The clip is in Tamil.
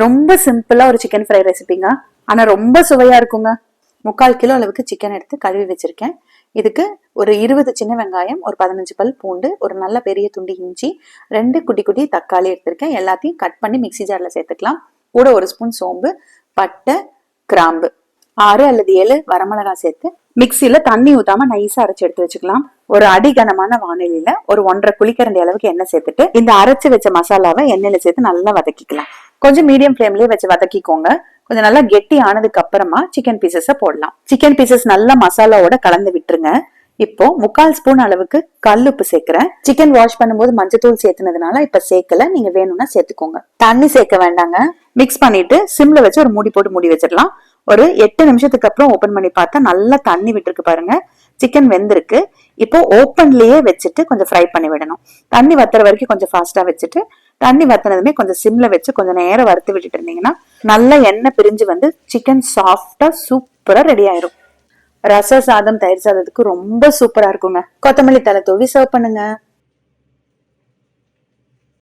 ரொம்ப சிம்பிளா ஒரு சிக்கன் ஃப்ரை ரெசிபிங்க. ஆனா ரொம்ப சுவையா இருக்குங்க. 3/4 கிலோ அளவுக்கு சிக்கன் எடுத்து கழுவி வச்சிருக்கேன். இதுக்கு ஒரு 20 சின்ன வெங்காயம், ஒரு 15 பல் பூண்டு, ஒரு நல்ல பெரிய துண்டு இஞ்சி, 2 குட்டி குட்டி தக்காளி எடுத்திருக்கேன். எல்லாத்தையும் கட் பண்ணி மிக்சி ஜார்ல சேர்த்துக்கலாம். கூட ஒரு ஸ்பூன் சோம்பு, பட்டை, கிராம்பு, 6 அல்லது 7 வரமிளகாய் சேர்த்து மிக்சியில தண்ணி ஊத்தாம நைஸா அரைச்சு எடுத்து வச்சுக்கலாம். ஒரு அடிகனமான வானிலையில ஒரு 1.5 குழிக்கரண்டி அளவுக்கு எண்ணெய் சேர்த்துட்டு இந்த அரைச்சு வச்ச மசாலாவை எண்ணெயில சேர்த்து நல்லா வதக்கிக்கலாம். கொஞ்சம் மீடியம் ஃப்ளேம்லயே வச்சு வதக்கிக்கோங்க. கொஞ்சம் நல்லா கெட்டி ஆனதுக்கு அப்புறமா சிக்கன் பீசஸ போடலாம். சிக்கன் பீசஸ் நல்லா மசாலாவோட கலந்து விட்டுருங்க. இப்போ 3/4 ஸ்பூன் அளவுக்கு கல்லுப்பு சேர்க்கிறேன். சிக்கன் வாஷ் பண்ணும்போது மஞ்சத்தூள் சேர்த்துனதுனால இப்ப சேர்க்கல, நீங்க வேணும்னா சேர்த்துக்கோங்க. தண்ணி சேர்க்க வேண்டாங்க. மிக்ஸ் பண்ணிட்டு சிம்ல வச்சு ஒரு மூடி போட்டு மூடி வச்சிடலாம். ஒரு 8 நிமிஷத்துக்கு அப்புறம் ஓபன் பண்ணி பார்த்தா நல்லா தண்ணி விட்டுருக்கு பாருங்க. சிக்கன் வெந்திருக்கு. இப்போ ஓப்பன்லயே வச்சுட்டு கொஞ்சம் ஃப்ரை பண்ணி விடணும். தண்ணி வத்துற வரைக்கும் கொஞ்சம் ஃபாஸ்டா வச்சுட்டு தண்ணி வத்தினதுமே கொஞ்சம் சிம்ல வச்சு கொஞ்சம் நேரம் வறுத்து விட்டுட்டு இருந்தீங்கன்னா நல்ல எண்ணெய் பிரிஞ்சு வந்து சிக்கன் சாஃப்டா சூப்பரா ரெடி ஆயிரும். ரச சாதம், தயிர் சாதத்துக்கு ரொம்ப சூப்பரா இருக்குங்க. கொத்தமல்லி தலை தூவி சர்வ் பண்ணுங்க.